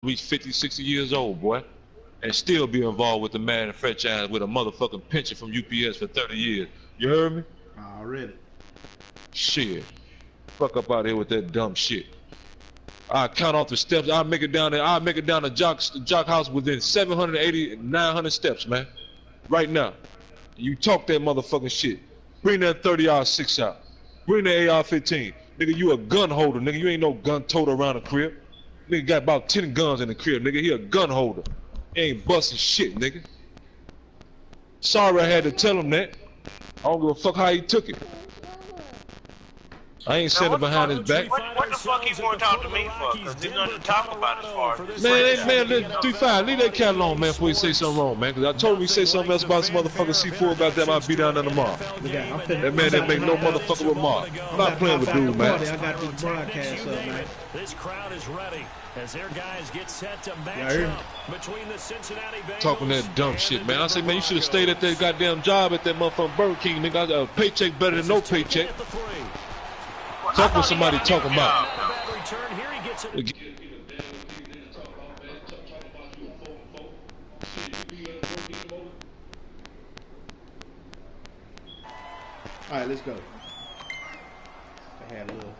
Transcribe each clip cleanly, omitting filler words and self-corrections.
reach 50, 60 years old, boy, and still be involved with the manufacturer with a motherfucking pension from UPS for 30 years. You heard me? Already. Shit. Fuck up out here with that dumb shit. I count off the steps. I'll make it down there. I'll make it down the jock house within 780, 900 steps, man. Right now. You talk that motherfucking shit. Bring that 30-06 out. Bring the AR-15. Nigga, you a gun holder, nigga. You ain't no gun toter around the crib. Nigga got about 10 guns in the crib, nigga. He a gun holder. He ain't busting shit, nigga. Sorry I had to tell him that. I don't give a fuck how he took it. I ain't sitting behind his back. What the fuck he want to talk to me for? Because there's nothing to talk about as far as... Man, 3-5, leave that cat alone, man, before he say something wrong, man. Because I told him he say something else about some motherfucking C4, goddamn, I'll be down there tomorrow. That man didn't make no motherfucking remark. I'm not playing with dude, man. I got this broadcast up, man. This crowd is ready as their guys get set to match up between the Cincinnati Bengals. Talking that dumb shit, man. I say, man, you should have stayed at that goddamn job at that motherfucking Burger King, nigga. I got a paycheck better than no paycheck. Talk with somebody talking about. Alright, let's go. I had a little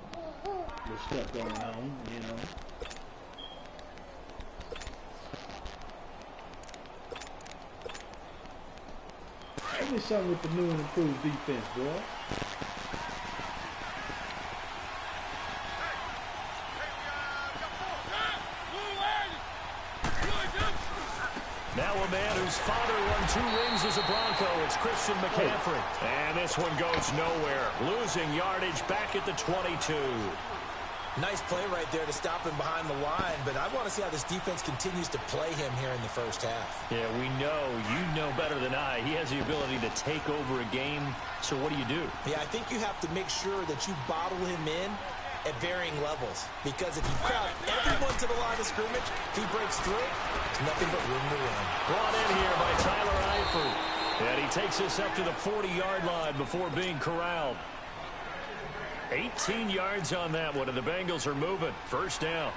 stuff going on, you know. Give me something with the new and improved defense, boy. Now a man whose father won 2 rings as a Bronco, it's Christian McCaffrey. And this one goes nowhere, losing yardage back at the 22. Nice play right there to stop him behind the line, but I want to see how this defense continues to play him here in the first half. Yeah, we know. You know better than I. He has the ability to take over a game, so what do? Yeah, I think you have to make sure that you bottle him in at varying levels, because if you crowd everyone to the line of scrimmage, if he breaks through, there's nothing but room to run. Brought in here by Tyler Eifert, and he takes us up to the 40-yard line before being corralled. 18 yards on that one, and the Bengals are moving. First down.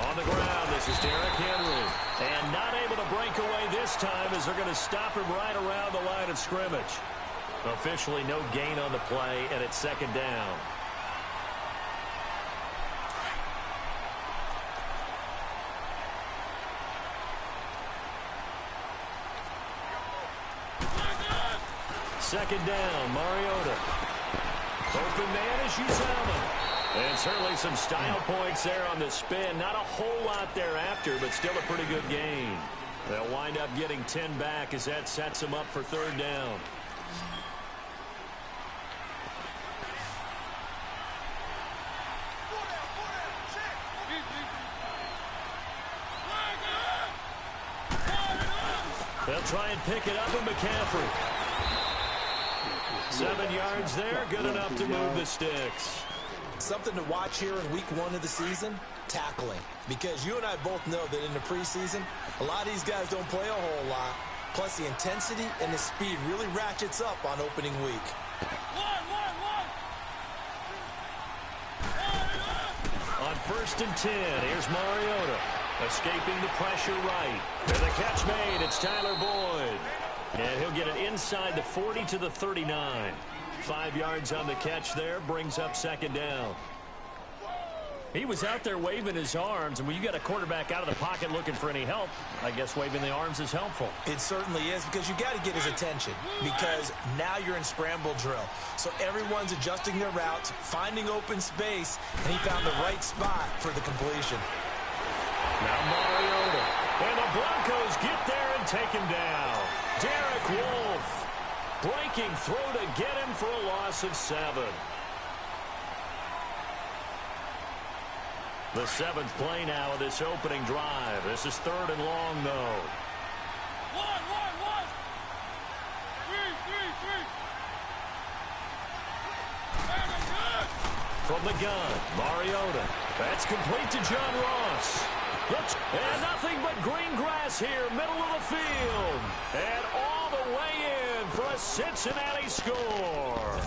On the ground, this is Derrick Henry. And not able to break away this time as they're going to stop him right around the line of scrimmage. Officially no gain on the play, and it's second down. Second down, Mariota. Open man is Uzama. And certainly some style points there on the spin. Not a whole lot thereafter, but still a pretty good gain. They'll wind up getting 10 back as that sets them up for third down. They'll try and pick it up with McCaffrey. 7 yards there, good enough to move the sticks. Something to watch here in week 1 of the season, tackling. Because you and I both know that in the preseason, a lot of these guys don't play a whole lot. Plus the intensity and the speed really ratchets up on opening week. On 1st and 10, here's Mariota. Escaping the pressure right. And the catch made, it's Tyler Boyd. And he'll get it inside the 40 to the 39. 5 yards on the catch there, brings up second down. He was out there waving his arms, and when you got a quarterback out of the pocket looking for any help, I guess waving the arms is helpful. It certainly is, because you got to get his attention, because now you're in scramble drill. So everyone's adjusting their routes, finding open space, and he found the right spot for the completion. Now Mariota, and the Broncos get there and take him down. Derek Wolfe breaking through to get him for a loss of 7. The 7th play now of this opening drive. This is 3rd and long, though. From the gun, Mariota. That's complete to John Ross. And nothing but green grass here, middle of the field. And all the way in for a Cincinnati score.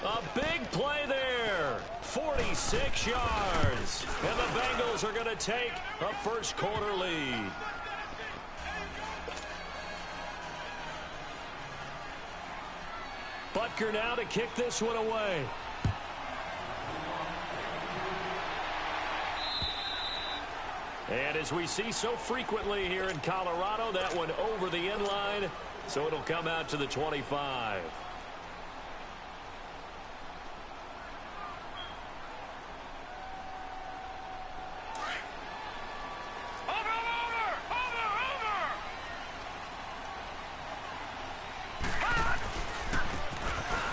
A big play there. 46 yards. And the Bengals are going to take a first quarter lead. Butker now to kick this one away. And as we see so frequently here in Colorado, that one over the end line, so it'll come out to the 25.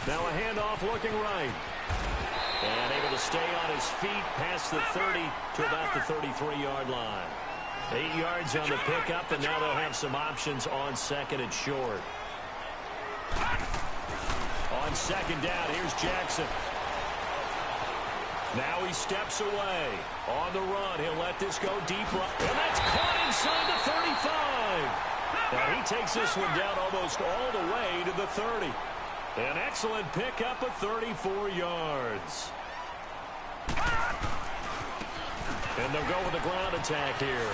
Now a handoff looking right. And able to stay on his feet past the 30 to about the 33-yard line. 8 yards on the pickup, and now they'll have some options on second and short. On second down, here's Jackson. Now he steps away. On the run, he'll let this go deep. And that's caught inside the 35. And he takes this one down almost all the way to the 30. An excellent pickup of 34 yards. And they'll go with the ground attack here.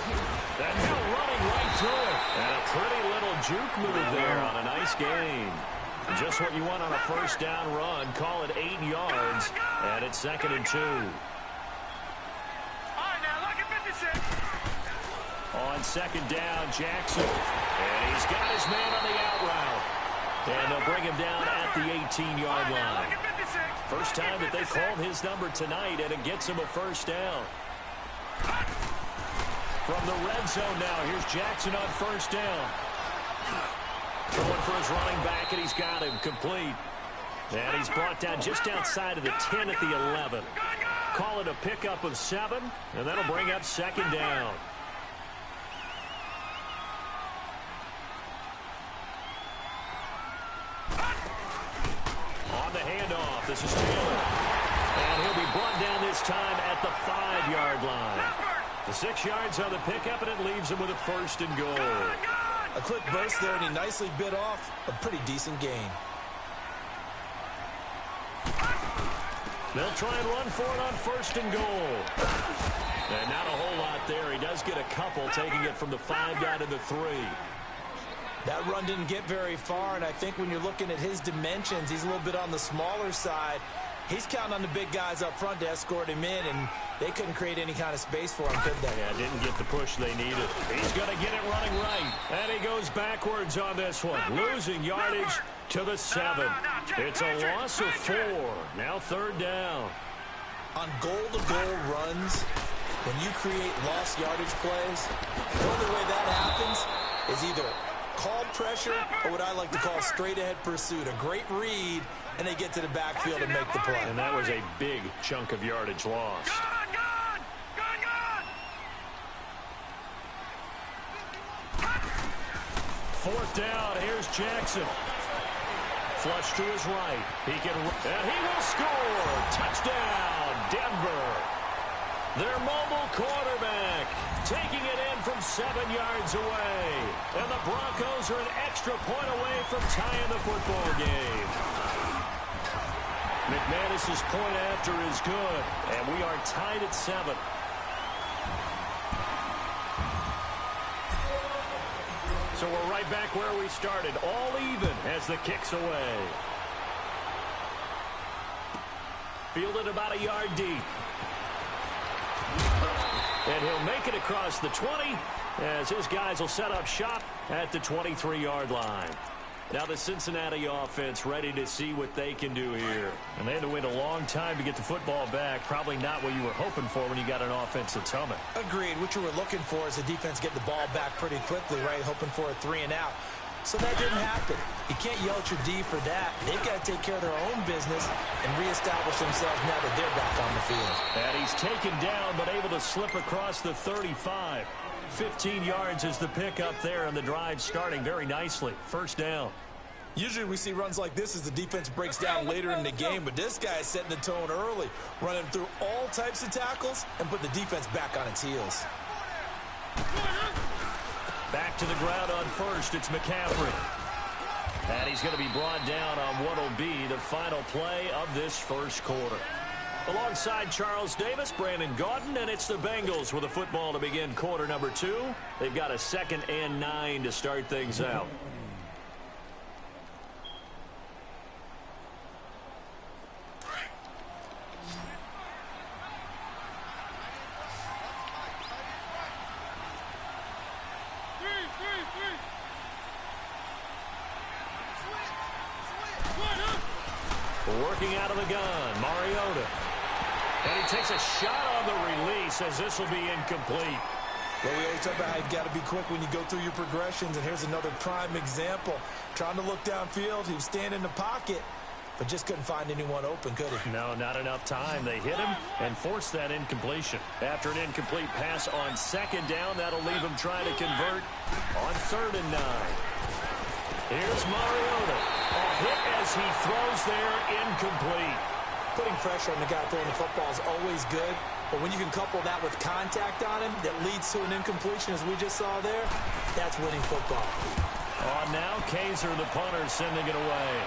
And now running right through it. And a pretty little juke move there on a nice gain. Just what you want on a first down run. Call it 8 yards. And it's second and 2. All right, now look at 56. On second down, Jackson. And he's got his man on the out route. And they'll bring him down at the 18-yard line. First time that they've called his number tonight, and it gets him a first down. From the red zone now, here's Jackson on first down. Throwing for his running back, and he's got him complete. And he's brought down just outside of the 10 at the 11. Call it a pickup of 7, and that'll bring up second down. On the handoff, this is Taylor. And he'll be brought down this time at the 5-yard line. The 6 yards on the pickup, and it leaves him with a first and goal. A quick burst there, and he nicely bit off a pretty decent gain. They'll try and run for it on first and goal. And not a whole lot there. He does get a couple, taking it from the 5 down to the 3. That run didn't get very far, and I think when you're looking at his dimensions, he's a little bit on the smaller side. He's counting on the big guys up front to escort him in, and they couldn't create any kind of space for him, could they? Yeah, didn't get the push they needed. He's going to get it running right. And he goes backwards on this one, losing yardage to the 7. It's a loss of 4. Now third down. On goal-to-goal runs, when you create lost yardage plays, the only way that happens is either called pressure or what I like to call straight-ahead pursuit. A great read, and they get to the backfield and make the play. And that was a big chunk of yardage lost. Fourth down, here's Jackson. Flush to his right. And he will score. Touchdown, Denver. Their mobile quarterback taking it in from 7 yards away. And the Broncos are an extra point away from tying the football game. McManus's point after is good, and we are tied at 7. So we're right back where we started, all even as the kick's away. Fielded about a yard deep. And he'll make it across the 20 as his guys will set up shop at the 23-yard line. Now the Cincinnati offense ready to see what they can do here. And they had to wait a long time to get the football back. Probably not what you were hoping for when you got an offense that's humming. Agreed. What you were looking for is the defense getting the ball back pretty quickly, right? Hoping for a 3 and out. So that didn't happen. You can't yell at your D for that. They've got to take care of their own business and reestablish themselves now that they're back on the field. And he's taken down but able to slip across the 35. 15 yards is the pickup there, and the drive starting very nicely. First down. Usually we see runs like this as the defense breaks down later in the game, but this guy is setting the tone early, running through all types of tackles and put the defense back on its heels. Back to the ground on first, it's McCaffrey. And he's going to be brought down on what will be the final play of this first quarter. Alongside Charles Davis, Brandon Gaudin, and it's the Bengals with a football to begin quarter number 2. They've got a 2nd and 9 to start things out. Working out of the gun, Mariota. And he takes a shot on the release as this will be incomplete. Well, we always talk about how you've got to be quick when you go through your progressions, and here's another prime example. Trying to look downfield, he was standing in the pocket, but just couldn't find anyone open, could he? No, not enough time. They hit him and forced that incompletion. After an incomplete pass on 2nd down, that'll leave him trying to convert on 3rd and 9. Here's Mariota. A hit as he throws there, incomplete. Putting pressure on the guy throwing the football is always good, but when you can couple that with contact on him that leads to an incompletion, as we just saw there, that's winning football. On now, Kaiser, the punter, sending it away.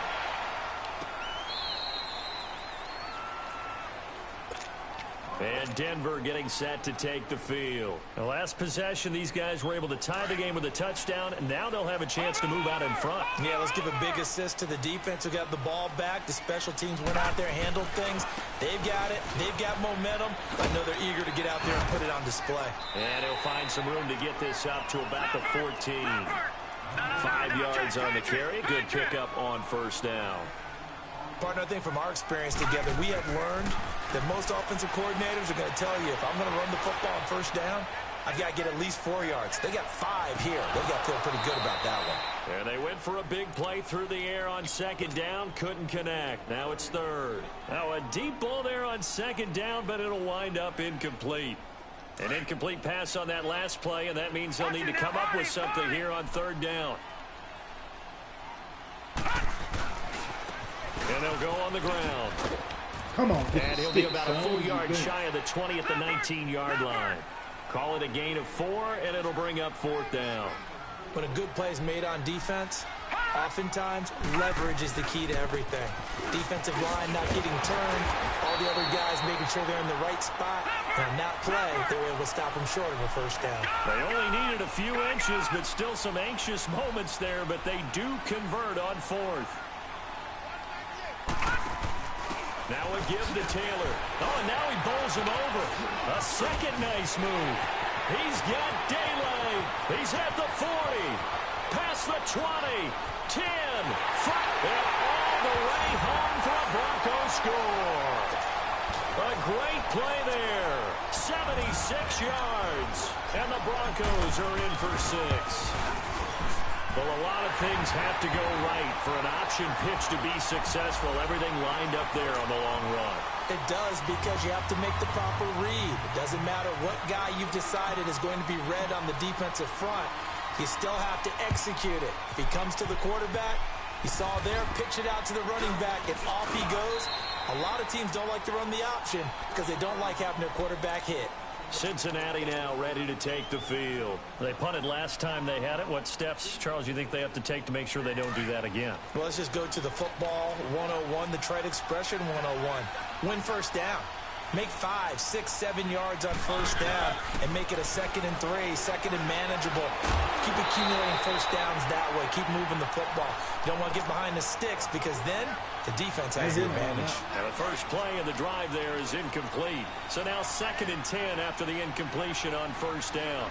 And Denver getting set to take the field. The last possession, these guys were able to tie the game with a touchdown, and now they'll have a chance to move out in front. Yeah, let's give a big assist to the defense who got the ball back. The special teams went out there, handled things. They've got it. They've got momentum. I know they're eager to get out there and put it on display. And he'll find some room to get this up to about the 14. 5 yards on the carry. Good pickup on 1st down. Partner, I think from our experience together, we have learned that most offensive coordinators are going to tell you, if I'm going to run the football on 1st down, I've got to get at least 4 yards. They got 5 here. They got to feel pretty good about that one. And they went for a big play through the air on 2nd down. Couldn't connect. Now it's 3rd. Now a deep ball there on 2nd down, but it'll wind up incomplete. An incomplete pass on that last play, and that means they'll need to come up with something here on 3rd down. And they'll go on the ground. Come on, and he'll be about a full yard shy of the 20 at the 19-yard line. Call it a gain of 4, and it'll bring up 4th down. When a good play is made on defense, oftentimes leverage is the key to everything. Defensive line not getting turned, all the other guys making sure they're in the right spot. And on that play, they were able to stop them short of a 1st down. They only needed a few inches, but still some anxious moments there, but they do convert on 4th. Now a give to Taylor. Oh, and now he bowls him over. A 2nd nice move. He's got daylight. He's at the 40. Past the 20. 10. 5. And all the way home for a Broncos score. A great play there. 76 yards. And the Broncos are in for 6. Well, a lot of things have to go right for an option pitch to be successful. Everything lined up there on the long run. It does, because you have to make the proper read. It doesn't matter what guy you've decided is going to be read on the defensive front. You still have to execute it. If he comes to the quarterback, you saw there, pitch it out to the running back, and off he goes. A lot of teams don't like to run the option because they don't like having their quarterback hit. Cincinnati now ready to take the field. They punted last time they had it. What steps, Charles, you think they have to take to make sure they don't do that again? Well, let's just go to the football 101, the trade expression 101. Win 1st down. Make 5, 6, 7 yards on 1st down and make it a 2nd and 3, 2nd and manageable. Keep accumulating 1st downs that way. Keep moving the football. You don't want to get behind the sticks because then the defense has the advantage. And the first play of the drive there is incomplete. So now 2nd and 10 after the incompletion on 1st down.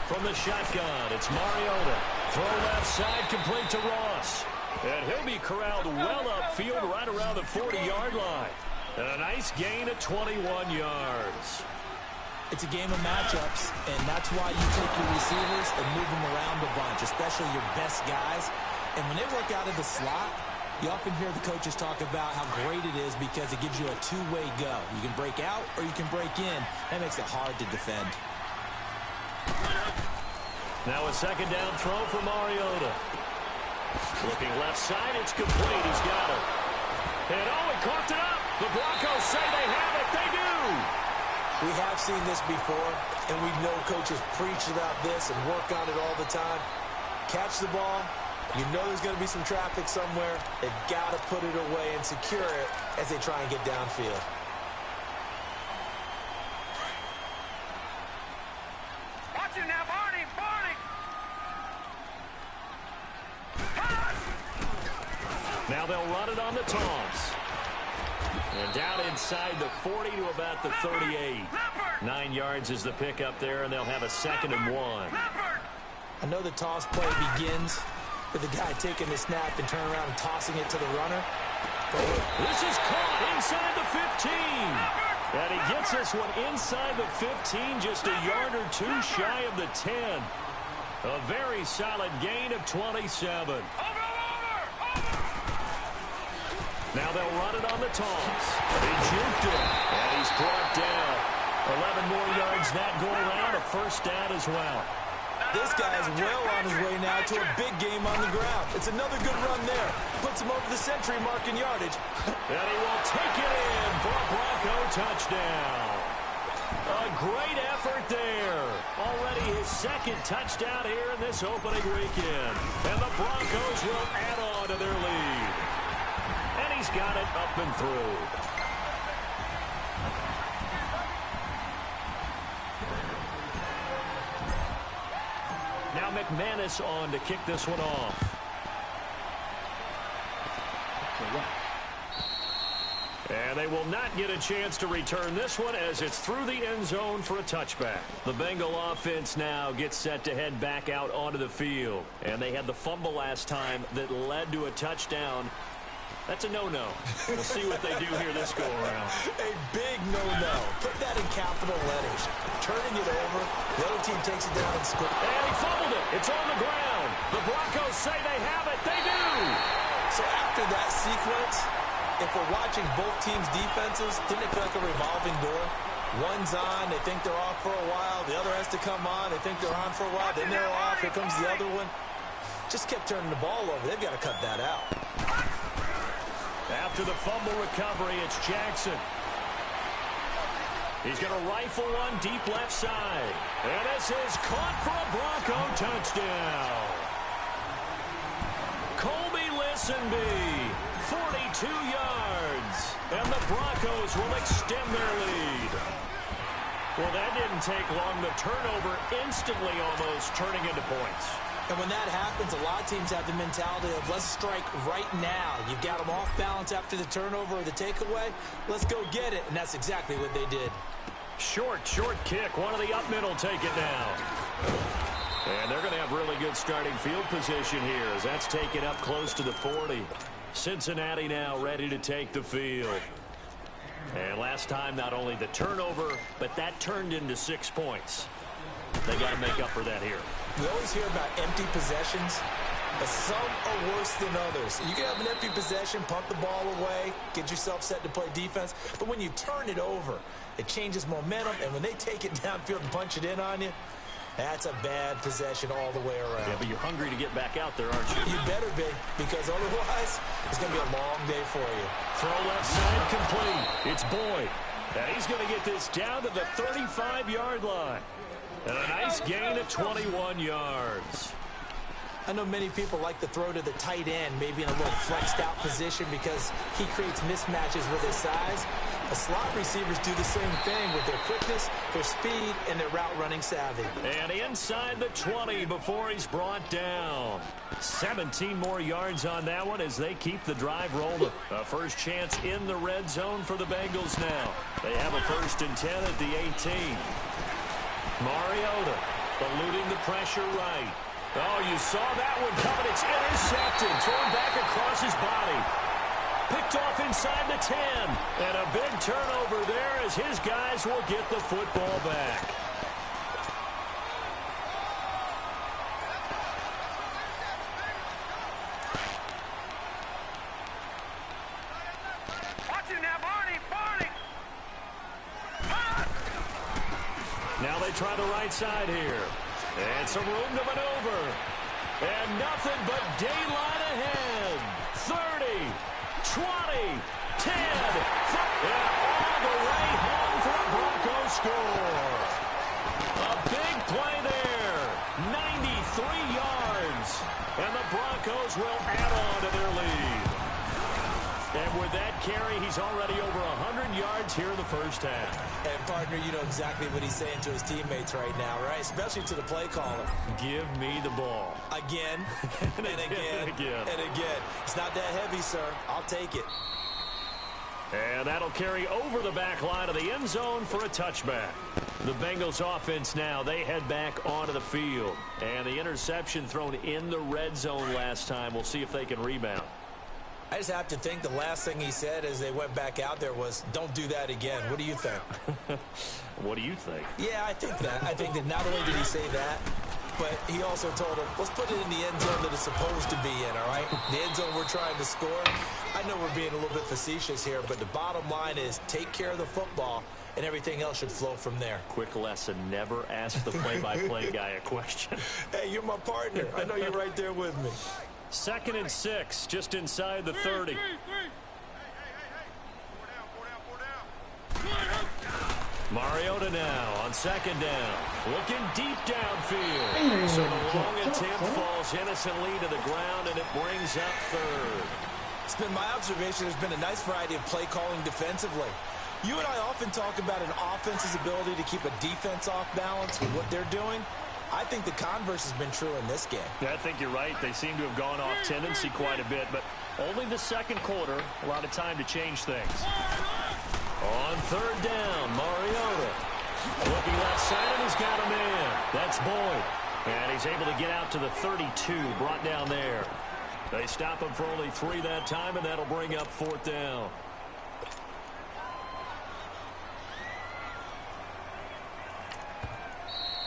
From the shotgun, it's Mariota. Throw left side, complete to Ross. And he'll be corralled well upfield right around the 40-yard line. And a nice gain of 21 yards. It's a game of matchups, and that's why you take your receivers and move them around a bunch, especially your best guys. And when they work out of the slot, you often hear the coaches talk about how great it is because it gives you a two-way go. You can break out or you can break in. That makes it hard to defend. Now a 2nd down throw for Mariota. Looking left side, it's complete. He's got it. And oh, he coughed it up. The Broncos say they have it. They do. We have seen this before, and we know coaches preach about this and work on it all the time. Catch the ball. You know there's going to be some traffic somewhere. They've got to put it away and secure it as they try and get downfield. Watch him now, Barney! Barney! Now they'll run it on the toss. And down inside the 40 to about the 38. 9 yards is the pickup there, and they'll have a 2nd and 1. I know the toss play begins with the guy taking the snap and turning around and tossing it to the runner. This is caught inside the 15. And he gets this one inside the 15, just a yard or two shy of the 10. A very solid gain of 27. Now they'll run it on the toss. He juked it, and he's brought down. 11 more yards that go around, a 1st down as well. This guy's well on his way now to a big game on the ground. It's another good run there. Puts him over the century mark in yardage. And he will take it in for a Bronco touchdown. A great effort there. Already his 2nd touchdown here in this opening weekend. And the Broncos will add on to their lead. And he's got it up and through. Now McManus on to kick this one off. And they will not get a chance to return this one as it's through the end zone for a touchback. The Bengal offense now gets set to head back out onto the field. And they had the fumble last time that led to a touchdown. That's a no-no. We'll see what they do here this go-around. A big no-no. Put that in capital letters. Turning it over, the other team takes it down and scores. And he fumbled it. It's on the ground. The Broncos say they have it. They do. So after that sequence, if we're watching both teams' defenses, didn't it feel like a revolving door? One's on, they think they're off for a while. The other has to come on, they think they're on for a while. Then they're off, here comes the other one. Just kept turning the ball over. They've got to cut that out. After the fumble recovery, it's Jackson. He's going to rifle one deep left side. And this is caught for a Bronco touchdown. Colby Listenby, 42 yards. And the Broncos will extend their lead. Well, that didn't take long. The turnover instantly almost turning into points. And when that happens, a lot of teams have the mentality of let's strike right now. You've got them off balance after the turnover or the takeaway. Let's go get it. And that's exactly what they did. Short kick. One of the up middle take it down. And they're going to have really good starting field position here as that's taken up close to the 40. Cincinnati now ready to take the field. And last time, not only the turnover, but that turned into 6 points. They got to make up for that here. We always hear about empty possessions, but some are worse than others. You can have an empty possession, pump the ball away, get yourself set to play defense, but when you turn it over, it changes momentum, and when they take it downfield and punch it in on you, that's a bad possession all the way around. Yeah, but you're hungry to get back out there, aren't you? You better be, because otherwise, it's going to be a long day for you. Throw left side complete. It's Boyd. And he's going to get this down to the 35-yard line. And a nice gain of 21 yards. I know many people like to throw to the tight end, maybe in a little flexed out position because he creates mismatches with his size. The slot receivers do the same thing with their quickness, their speed, and their route running savvy. And inside the 20 before he's brought down. 17 more yards on that one as they keep the drive rolling. A first chance in the red zone for the Bengals now. They have a 1st and 10 at the 18. Mariota eluding the pressure right. Oh, you saw that one coming. It's intercepted. Thrown back across his body. Picked off inside the 10. And a big turnover there as his guys will get the football back. Watch him now, Barney! Barney! Now they try the right side here. And some room to maneuver. And nothing but daylight ahead. 30, 20, 10. And all the way home for a Broncos score. A big play there. 93 yards. And the Broncos will add on to their lead. And with that carry, he's already over 100 yards here in the first half. And, partner, you know exactly what he's saying to his teammates right now, right? Especially to the play caller. Give me the ball. Again, and again, and again. It's not that heavy, sir. I'll take it. And that'll carry over the back line of the end zone for a touchback. The Bengals offense now, they head back onto the field. And the interception thrown in the red zone last time. We'll see if they can rebound. I just have to think the last thing he said as they went back out there was, don't do that again. What do you think? What do you think? Yeah, I think that. I think that not only did he say that, but he also told him, let's put it in the end zone that it's supposed to be in, all right? The end zone we're trying to score. I know we're being a little bit facetious here, but the bottom line is take care of the football, and everything else should flow from there. Quick lesson, never ask the play-by-play guy a question. Hey, you're my partner. I know you're right there with me. 2nd and 6, just inside the 30. Mariota now on 2nd down. Looking deep downfield. So the long attempt falls innocently to the ground, and it brings up 3rd. It's been my observation there's been a nice variety of play calling defensively. You and I often talk about an offense's ability to keep a defense off balance with what they're doing. I think the converse has been true in this game. Yeah, I think you're right. They seem to have gone off tendency quite a bit, but only the second quarter, a lot of time to change things. On 3rd down, Mariota. Looking left side, and he's got a man. That's Boyd. And he's able to get out to the 32, brought down there. They stop him for only 3 that time, and that'll bring up 4th down.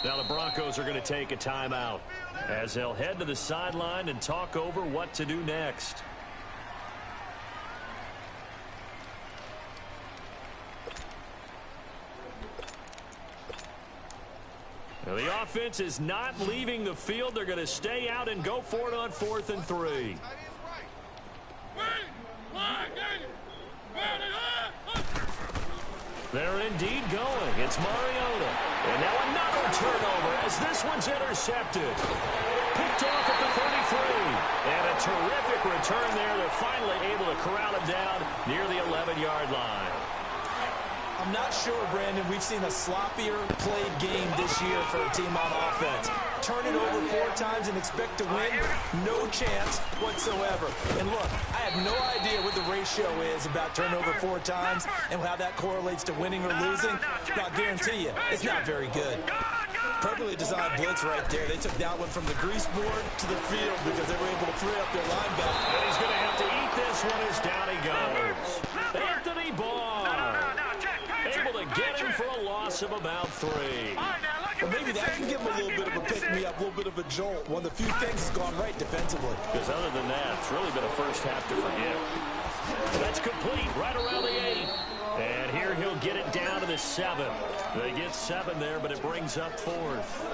Now the Broncos are going to take a timeout as they'll head to the sideline and talk over what to do next. Now the offense is not leaving the field. They're going to stay out and go for it on 4th and 3. They're indeed going. It's Mariota. And now another turnover as this one's intercepted. Picked off at the 33. And a terrific return there. They're finally able to corral it down near the 11-yard line. I'm not sure, Brandon, we've seen a sloppier played game this year for a team on offense. Turn it over 4 times and expect to win? No chance whatsoever. And look, I have no idea what the ratio is about turnover 4 times and how that correlates to winning or losing. But I'll guarantee you, it's not very good. Perfectly designed blitz right there. They took that one from the grease board to the field because they were able to free up their linebacker. And he's going to have to eat this one as down he goes. Anthony Barr. Able to get him for a loss of about 3. Well, maybe that can give him a little bit of a pick-me-up, a little bit of a jolt. One of the few things that's gone right defensively. Because other than that, it's really been a first half to forget. That's complete right around the 8. And here he'll get it down to the 7. They get 7 there, but it brings up 4th.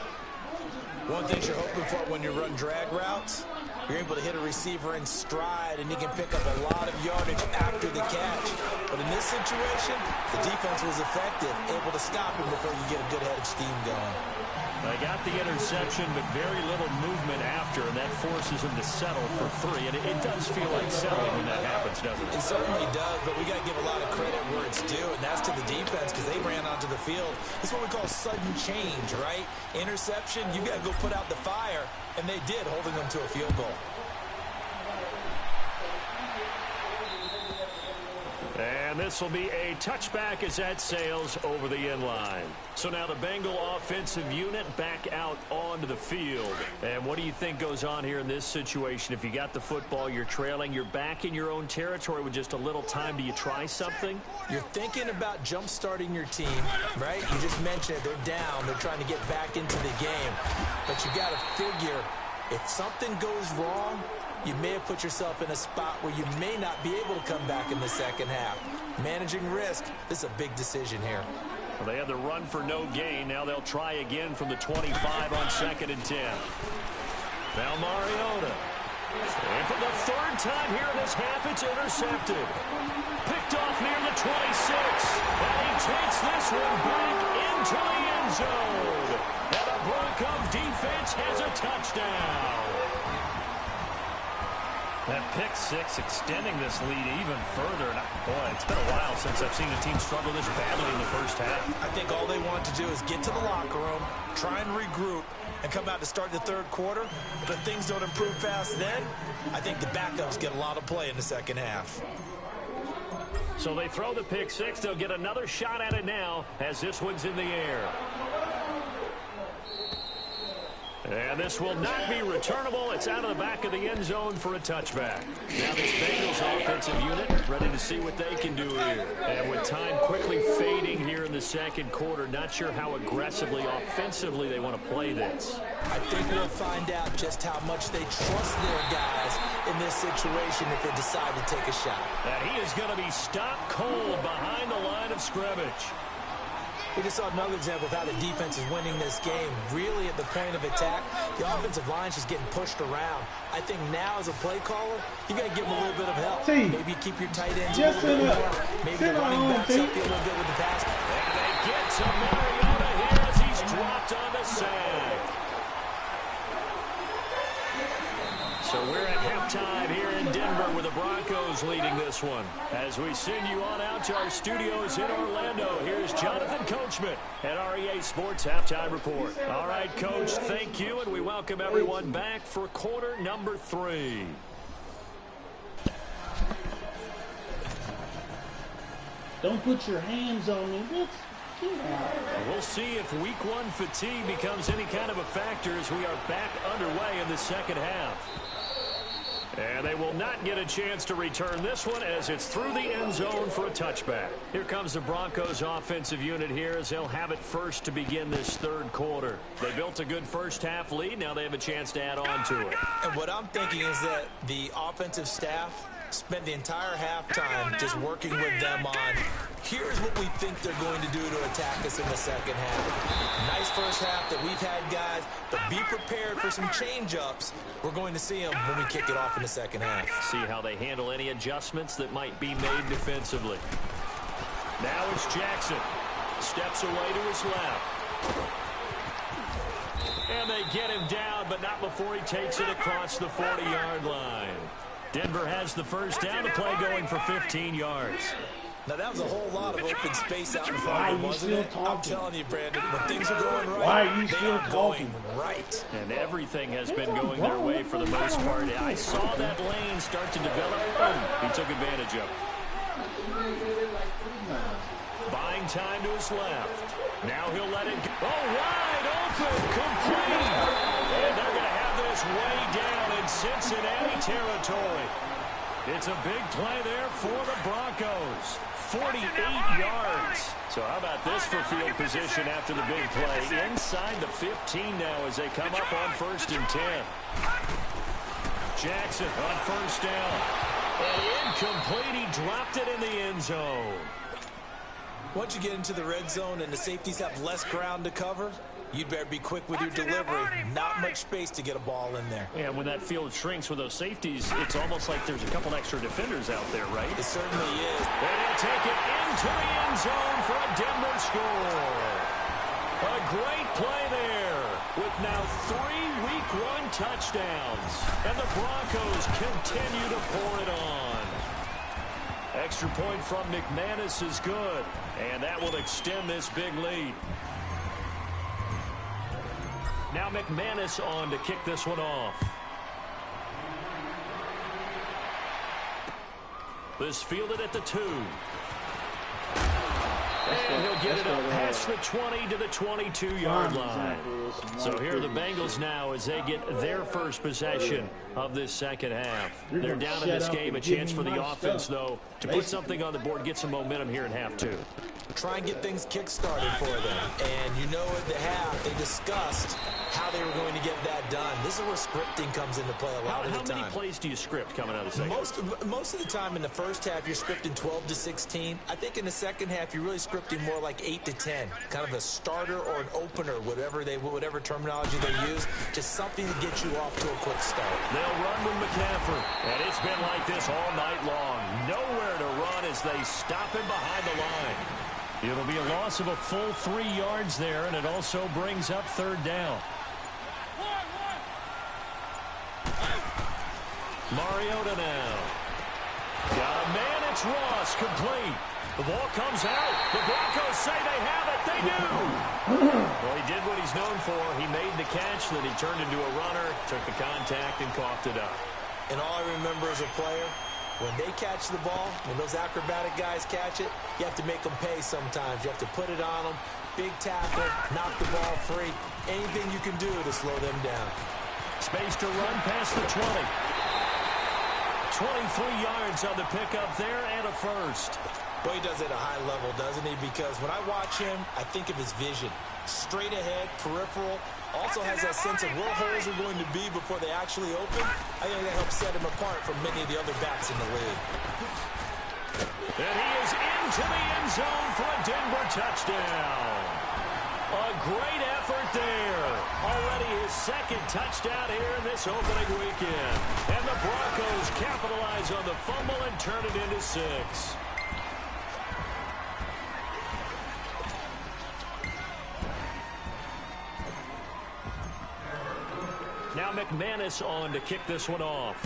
One thing you're hoping for when you run drag routes, you're able to hit a receiver in stride, and he can pick up a lot of yardage after the catch. But in this situation, the defense was effective, able to stop him before you get a good head of steam going. They got the interception, but very little movement after, and that forces him to settle for 3. And it does feel like settling when that happens, doesn't it? It certainly does, but we got to give a lot of credit where it's due, and that's to the defense because they ran onto the field. It's what we call sudden change, right? Interception, you got to go put out the fire, and they did, holding them to a field goal. And this will be a touchback as that sails over the end line. So now the Bengal offensive unit back out onto the field. And what do you think goes on here in this situation? If you got the football, you're trailing, you're back in your own territory with just a little time. Do you try something? You're thinking about jump-starting your team, right? You just mentioned it. They're down. They're trying to get back into the game. But you got to figure if something goes wrong, you may have put yourself in a spot where you may not be able to come back in the second half. Managing risk, this is a big decision here. Well, they had the run for no gain. Now they'll try again from the 25 on 2nd and 10. Now Mariota. And for the third time here in this half, it's intercepted. Picked off near the 26. And he takes this one back into the end zone. And the Broncos defense has a touchdown. That pick six extending this lead even further. And boy, it's been a while since I've seen a team struggle this badly in the first half. I think all they want to do is get to the locker room, try and regroup, and come out to start the third quarter. But if things don't improve fast then, I think the backups get a lot of play in the second half. So they throw the pick six. They'll get another shot at it now as this one's in the air. And this will not be returnable. It's out of the back of the end zone for a touchback. Now this Bengals offensive unit ready to see what they can do here. And with time quickly fading here in the second quarter, not sure how aggressively, offensively they want to play this. I think we'll find out just how much they trust their guys in this situation if they decide to take a shot. And he is going to be stopped cold behind the line of scrimmage. We just saw another example of how the defense is winning this game. Really at the point of attack, the offensive line's just getting pushed around. I think now as a play caller, you got to give them a little bit of help. Maybe keep your tight ends a little bit more. Maybe the running backs help you a little bit with the pass. And they get to Mariota here as he's dropped on the sack. So we're at halftime here in Denver with the Broncos leading this one. As we send you on out to our studios in Orlando, here's Jonathan Coachman at REA Sports Halftime Report. All right, Coach, thank you, and we welcome everyone back for quarter number 3. Don't put your hands on me. We'll see if week 1 fatigue becomes any kind of a factor as we are back underway in the second half. And they will not get a chance to return this one as it's through the end zone for a touchback. Here comes the Broncos offensive unit here as they'll have it first to begin this third quarter. They built a good first half lead. Now they have a chance to add on to it. And what I'm thinking is that the offensive staff spent the entire halftime just working with them on, here's what we think they're going to do to attack us in the second half. Nice first half that we've had, guys, but be prepared for some change-ups. We're going to see them when we kick it off in the second half. See how they handle any adjustments that might be made defensively. Now it's Jackson. Steps away to his left. And they get him down, but not before he takes it across the 40-yard line. Denver has the first down, to play going for 15 yards. Now, that was a whole lot of open space out in front of him, wasn't it? I'm telling you, Brandon, when things are going right, they are going right. And everything has been going their way for the most part. I saw that lane start to develop. Boom. He took advantage of it. Buying time to his left. Now he'll let it go. Oh, wide open, complete. And they're going to have this way down in Cincinnati territory. It's a big play there for the Broncos. 48 yards. So how about this for field position after the big play? Inside the 15 now as they come up on 1st and 10. Jackson on first down. And incomplete. He dropped it in the end zone. Once you get into the red zone and the safeties have less ground to cover, you'd better be quick with your delivery. Not much space to get a ball in there. Yeah, when that field shrinks with those safeties, it's almost like there's a couple extra defenders out there, right? It certainly is. And he'll take it into the end zone for a Denver score. A great play there with now 3 week 1 touchdowns. And the Broncos continue to pour it on. Extra point from McManus is good. And that will extend this big lead. Now McManus on to kick this one off. This fielded at the 2. And he'll get it up past the 20 to the 22-yard line. So here are the Bengals now as they get their first possession of this second half. They're down in this game. A chance for the offense, though, to put something on the board, get some momentum here in half 2. Try and get things kick-started for them. And you know at the half, they discussed how they were going to get that done. This is where scripting comes into play a lot of the time. How many plays do you script coming out of the second? Most of the time in the first half, you're scripting 12 to 16. I think in the second half, you're really scripting scripting more like 8 to 10, kind of a starter or an opener, whatever terminology they use, just something to get you off to a quick start. They'll run with McCaffrey, and it's been like this all night long. Nowhere to run as they stop him behind the line. It'll be a loss of a full 3 yards there, and it also brings up third down. Mariota now. Got a man, it's Ross, complete. The ball comes out. The Broncos say they have it. They do. Well, he did what he's known for. He made the catch, then he turned into a runner, took the contact, and coughed it up. And all I remember as a player, when they catch the ball, when those acrobatic guys catch it, you have to make them pay sometimes. You have to put it on them. Big tackle, knock the ball free. Anything you can do to slow them down. Space to run past the 20. 23 yards on the pickup there and a first. Well, he does it at a high level, doesn't he? Because when I watch him, I think of his vision. Straight ahead, peripheral. Also has that sense of where holes are going to be before they actually open. I think that helps set him apart from many of the other backs in the league. And he is into the end zone for a Denver touchdown. A great effort there. Already his second touchdown here in this opening weekend. And the Broncos capitalize on the fumble and turn it into 6. Now McManus on to kick this one off.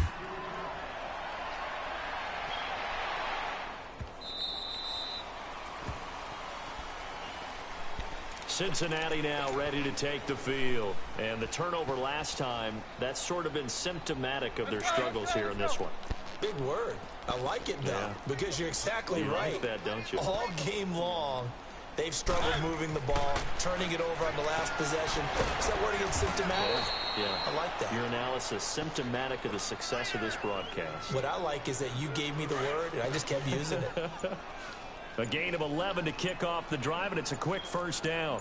Cincinnati now ready to take the field. And the turnover last time, that's sort of been symptomatic of their struggles here in this one. Big word. I like it, though, because you're exactly right. You like that, don't you? All game long, they've struggled moving the ball, turning it over on the last possession. Is that word again, symptomatic? Yeah. I like that. Your analysis, symptomatic of the success of this broadcast. What I like is that you gave me the word, and I just kept using it. A gain of 11 to kick off the drive, and it's a quick first down.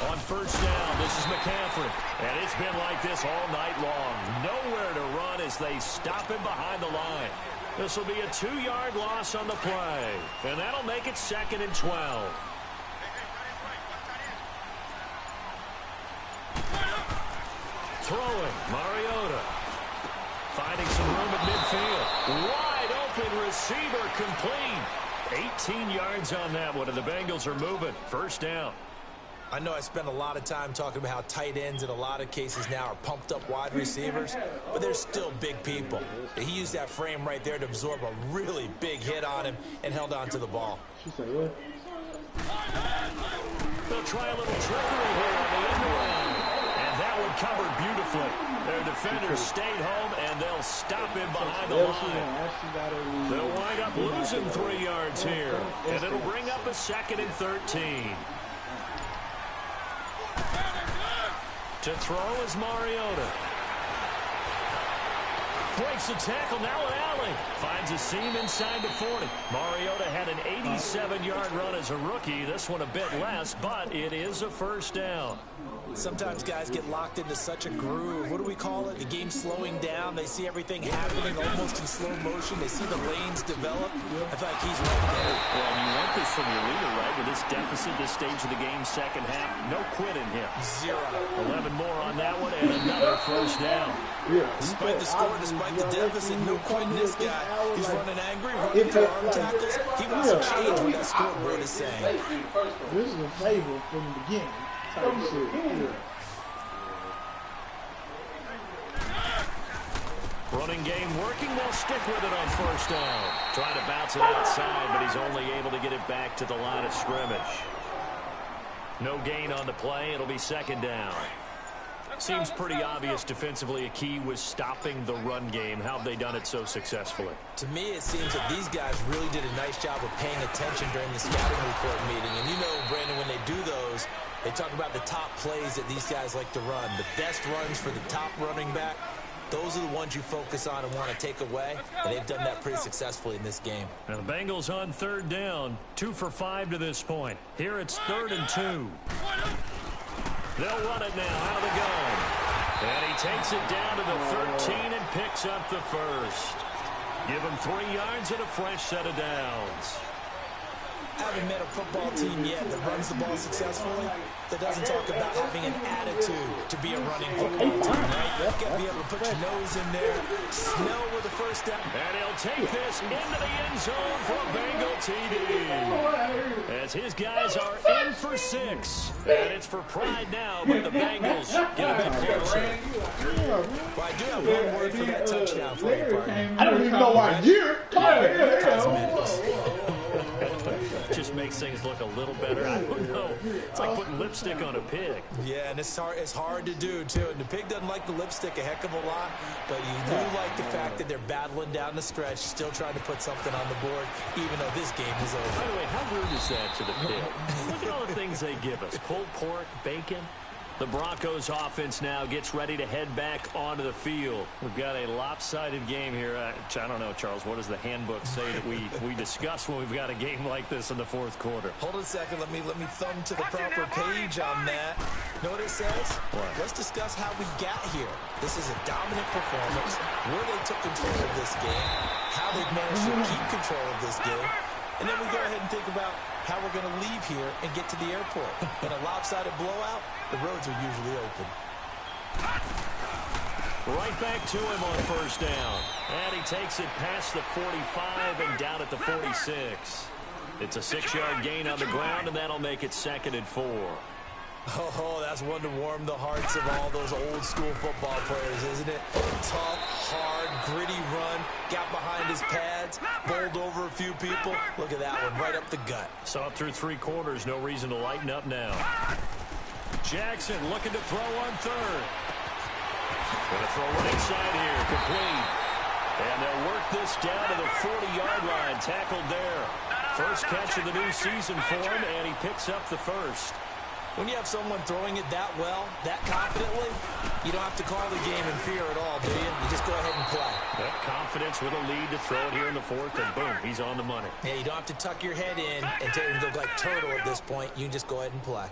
On first down, this is McCaffrey. And it's been like this all night long. Nowhere to run as they stop him behind the line. This will be a 2-yard loss on the play. And that'll make it 2nd and 12. Throwing, Mariota. Finding some room at midfield. Wide open receiver, complete. 18 yards on that one, and the Bengals are moving. First down. I know I spent a lot of time talking about how tight ends in a lot of cases now are pumped up wide receivers, but they're still big people. He used that frame right there to absorb a really big hit on him and held on to the ball. They'll try a little trickery here on the end around. And that one covered beautifully. Their defenders stayed home, and they'll stop him behind the line. They'll wind up losing 3 yards here, and it'll bring up a 2nd and 13. To throw is Mariota. Breaks the tackle, now an alley. Finds a seam inside the 40. Mariota had an 87-yard run as a rookie. This one a bit less, but it is a first down. Sometimes guys get locked into such a groove. What do we call it? The game slowing down. They see everything happening almost in slow motion. They see the lanes develop. I feel like he's right there. Well, you want this from your leader, right? With this deficit, this stage of the game, second half, no quitting him. 0. 11 more on that one, and another first down. Despite the score, despite the deficit, no quitting this guy. He's running angry, running through arm tackles. He wants to change what that scoreboard is saying. This is a favor from the beginning. Running game working, they'll stick with it on first down. Trying to bounce it outside, but he's only able to get it back to the line of scrimmage. No gain on the play, it'll be second down. Seems pretty obvious defensively a key was stopping the run game. How have they done it so successfully? To me, it seems that these guys really did a nice job of paying attention during the scouting report meeting. And you know, Brandon, when they do those, they talk about the top plays that these guys like to run. The best runs for the top running back, those are the ones you focus on and want to take away. And they've done that pretty successfully in this game. Now the Bengals on third down, 2 for 5 to this point. Here it's 3rd and 2. They'll run it now out of the gun. And he takes it down to the 13 and picks up the first. Give him 3 yards and a fresh set of downs. haven't met a football team yet that runs the ball successfully that doesn't talk about having an attitude to be a running football team, right? You've got to be able to put your nose in there, smell with the first down. And he'll take this into the end zone for a Bengal TD. As his guys are in for 6. And it's for pride now, but the Bengals get a bit closer. Well, I do have one word for that touchdown for you, partner. I don't even know why you're Just makes things look a little better. I don't know. It's like putting lipstick on a pig. Yeah, and it's hard to do, too. And the pig doesn't like the lipstick a heck of a lot, but you do like the fact that they're battling down the stretch, still trying to put something on the board, even though this game is over. By the way, how rude is that to the pig? Look at all the things they give us. Pulled pork, bacon. The Broncos offense now gets ready to head back onto the field. We've got a lopsided game here. I don't know, Charles, what does the handbook say that we discuss when we've got a game like this in the fourth quarter? Hold on a second. Let me thumb to the proper page on that. Know what it says? What? Let's discuss how we got here. This is a dominant performance, where they took control of this game, how they've managed to keep control of this game, and then we go ahead and think about how we're going to leave here and get to the airport. In a lopsided blowout, the roads are usually open. Right back to him on first down. And he takes it past the 45 and down at the 46. It's a 6-yard gain on the ground, and that'll make it 2nd and 4. Oh, that's one to warm the hearts of all those old-school football players, isn't it? Tough, hard, gritty run, got behind his pads, bowled over a few people. Look at that one, right up the gut. Saw it through 3 quarters, no reason to lighten up now. Jackson looking to throw on third. Going to throw right side here, complete. And they'll work this down to the 40-yard line, tackled there. First catch of the new season for him, and he picks up the first. When you have someone throwing it that well, that confidently, you don't have to call the game in fear at all, do you? You just go ahead and play. That confidence with a lead to throw it here in the fourth, and boom, he's on the money. Yeah, you don't have to tuck your head in and look like turtle at this point. You can just go ahead and play.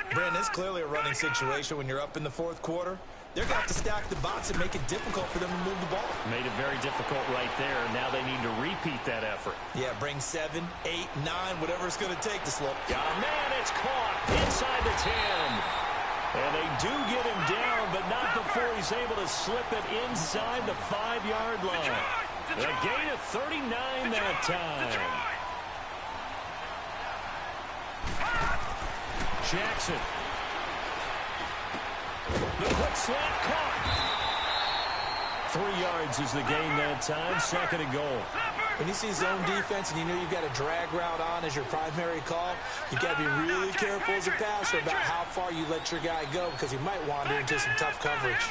Brandon, it's clearly a running situation when you're up in the fourth quarter. They're going to have to stack the box and make it difficult for them to move the ball. Made it very difficult right there. Now they need to repeat that effort. Yeah, bring 7, 8, 9, whatever it's going to take to slow. Got a man, it's caught inside the 10. And they do get him down, but not before he's able to slip it inside the 5-yard line. A gain of 39 that time. Jackson. The quick slant caught. 3 yards is the gain that time. 2nd and goal. When you see zone defense and you know you've got a drag route on as your primary call, you've got to be really careful as a passer about how far you let your guy go because he might wander into some tough coverage.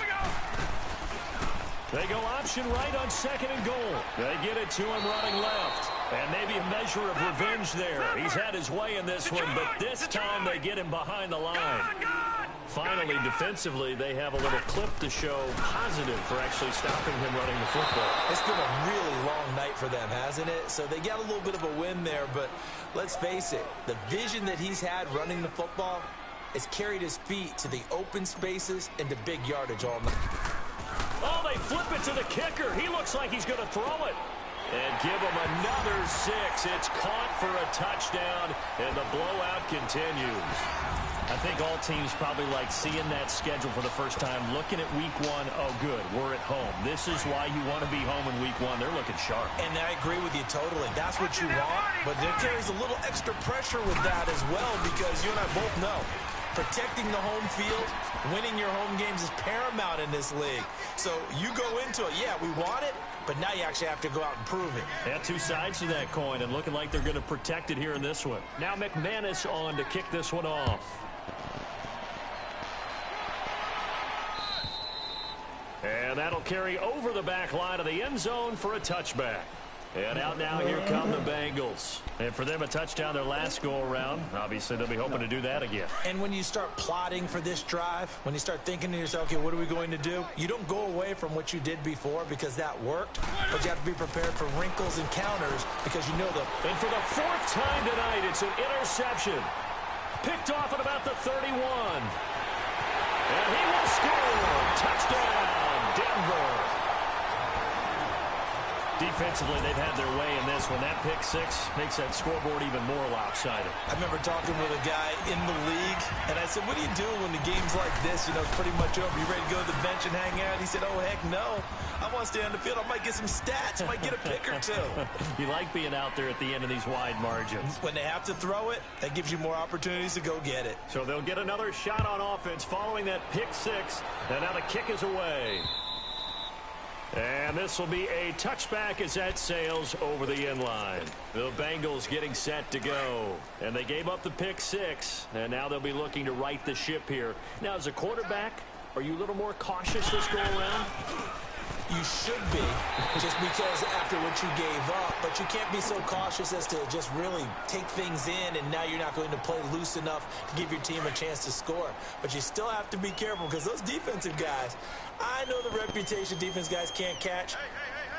They go option right on 2nd and goal. They get it to him running left. And maybe a measure of revenge there. He's had his way in this one, but this time they get him behind the line. Finally, defensively, they have a little clip to show positive for actually stopping him running the football. It's been a really long night for them, hasn't it? So they got a little bit of a win there, but let's face it, the vision that he's had running the football has carried his feet to the open spaces and to big yardage all night. Oh, they flip it to the kicker. He looks like he's going to throw it. And give him another 6. It's caught for a touchdown, and the blowout continues. I think all teams probably like seeing that schedule for the first time, looking at week 1. Oh, good, we're at home. This is why you want to be home in week 1. They're looking sharp. And I agree with you totally. That's what you want, but there carries a little extra pressure with that as well because you and I both know protecting the home field, winning your home games is paramount in this league. So you go into it, yeah, we want it, but now you actually have to go out and prove it. Yeah, 2 sides to that coin, and looking like they're going to protect it here in this one. Now McManus on to kick this one off. And that'll carry over the back line of the end zone for a touchback. And out now, here come the Bengals. And for them, a touchdown their last go-around. Obviously, they'll be hoping to do that again. And when you start plotting for this drive, when you start thinking to yourself, okay, what are we going to do? You don't go away from what you did before because that worked, but you have to be prepared for wrinkles and counters because you know them. And for the 4th time tonight, it's an interception. Picked off at about the 31. And he will score. Touchdown, Denver. Defensively, they've had their way in this one. That pick six makes that scoreboard even more lopsided. I remember talking with a guy in the league, and I said, what do you do when the game's like this? You know, it's pretty much over. You ready to go to the bench and hang out? He said, oh, heck no. I want to stay on the field. I might get some stats. I might get a pick or two. You like being out there at the end of these wide margins. When they have to throw it, that gives you more opportunities to go get it. So they'll get another shot on offense following that pick six. And now the kick is away. And this will be a touchback as that sails over the end line. The Bengals getting set to go. And they gave up the pick six. And now they'll be looking to right the ship here. Now, as a quarterback, are you a little more cautious this go around? You should be, just because after what you gave up. But you can't be so cautious as to just really take things in, and now you're not going to play loose enough to give your team a chance to score. But you still have to be careful, because those defensive guys, I know the reputation defense guys can't catch.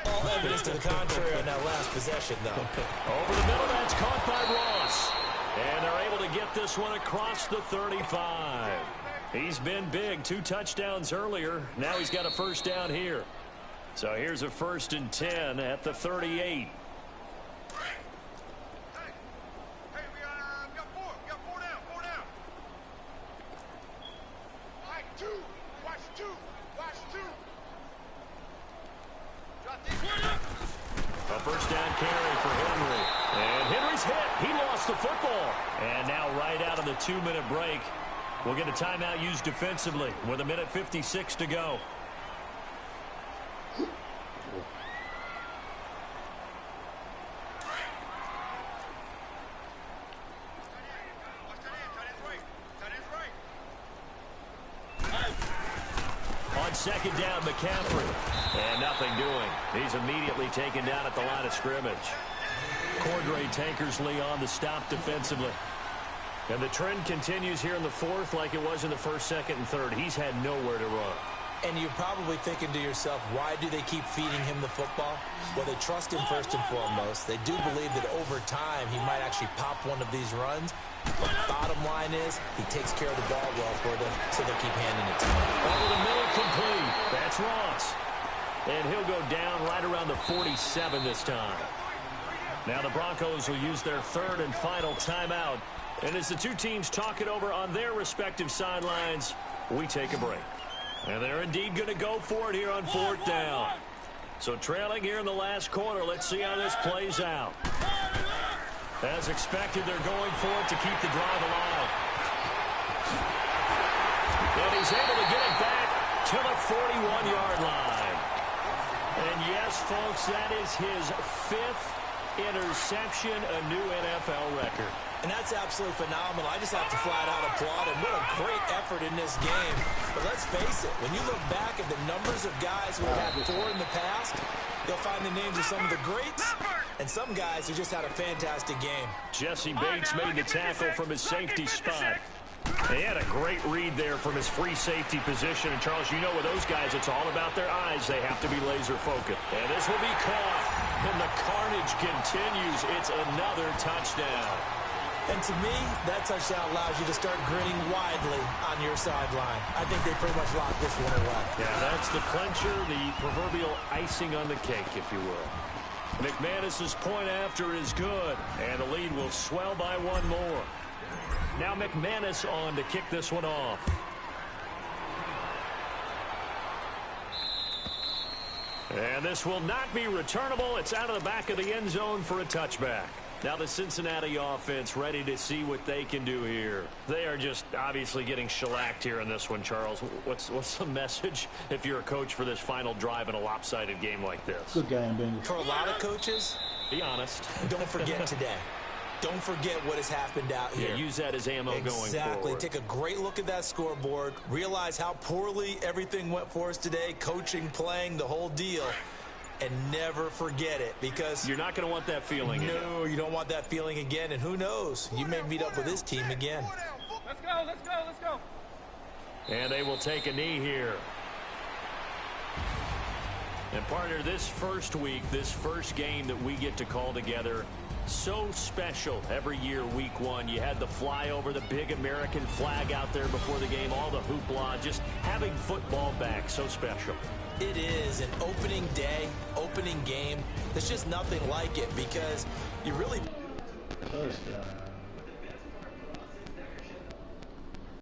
All evidence to the contrary on that last possession, though. Over the middle, that's caught by Ross. And they're able to get this one across the 35. He's been big, 2 touchdowns earlier. Now he's got a first down here. So here's a 1st and 10 at the 38. Hey, we got 4. We got 4 down. 4 down. Watch 2. Watch 2. Watch 2. Drop these. A first down carry for Henry. And Henry's hit. He lost the football. And now right out of the 2-minute break, we'll get a timeout used defensively with 1:56 to go. On second down, McCaffrey. And nothing doing. He's immediately taken down at the line of scrimmage. Cordray Tankersley on the stop defensively. And the trend continues here in the 4th like it was in the 1st, 2nd, and 3rd. He's had nowhere to run. And you're probably thinking to yourself, why do they keep feeding him the football? Well, they trust him first and foremost. They do believe that over time he might actually pop one of these runs. But the bottom line is he takes care of the ball well for them, so they'll keep handing it to him. Over the middle, complete. That's Ross. And he'll go down right around the 47 this time. Now the Broncos will use their 3rd and final timeout. And as the two teams talk it over on their respective sidelines, we take a break. And they're indeed going to go for it here on 4th down. So trailing here in the last quarter, let's see how this plays out. As expected, they're going for it to keep the drive alive. And he's able to get it back to the 41-yard line. And yes, folks, that is his 5th interception, a new NFL record. And that's absolutely phenomenal. I just have to flat out applaud him. What a great effort in this game. But let's face it, when you look back at the numbers of guys who have had 4 in the past, you'll find the names of some of the greats and some guys who just had a fantastic game. Jesse Bates made the tackle from his safety spot. He had a great read there from his free safety position. And, Charles, you know with those guys, it's all about their eyes. They have to be laser-focused. And this will be caught. And the carnage continues. It's another touchdown. And to me, that touchdown allows you to start grinning widely on your sideline. I think they pretty much locked this one away. Yeah, that's the clincher, the proverbial icing on the cake, if you will. McManus's point after is good, and the lead will swell by 1 more. Now McManus on to kick this one off. And this will not be returnable. It's out of the back of the end zone for a touchback. Now the Cincinnati offense ready to see what they can do here. They are just obviously getting shellacked here in this one, Charles. What's the message if you're a coach for this final drive in a lopsided game like this? Good game, Bengals. For a lot of coaches, be honest. Don't forget today. Don't forget what has happened out here. Yeah, use that as ammo going forward. Exactly. Take a great look at that scoreboard. Realize how poorly everything went for us today. Coaching, playing, the whole deal. And never forget it, because you're not going to want that feeling again. No, you don't want that feeling again. And who knows? You may meet up with this team again. Let's go, let's go, let's go. And they will take a knee here. And partner, this first week, this first game that we get to call together, so special every year, week 1. You had the flyover, the big American flag out there before the game, all the hoopla, just having football back, so special. it is an opening day, opening game. There's just nothing like it because you really... Touchdown.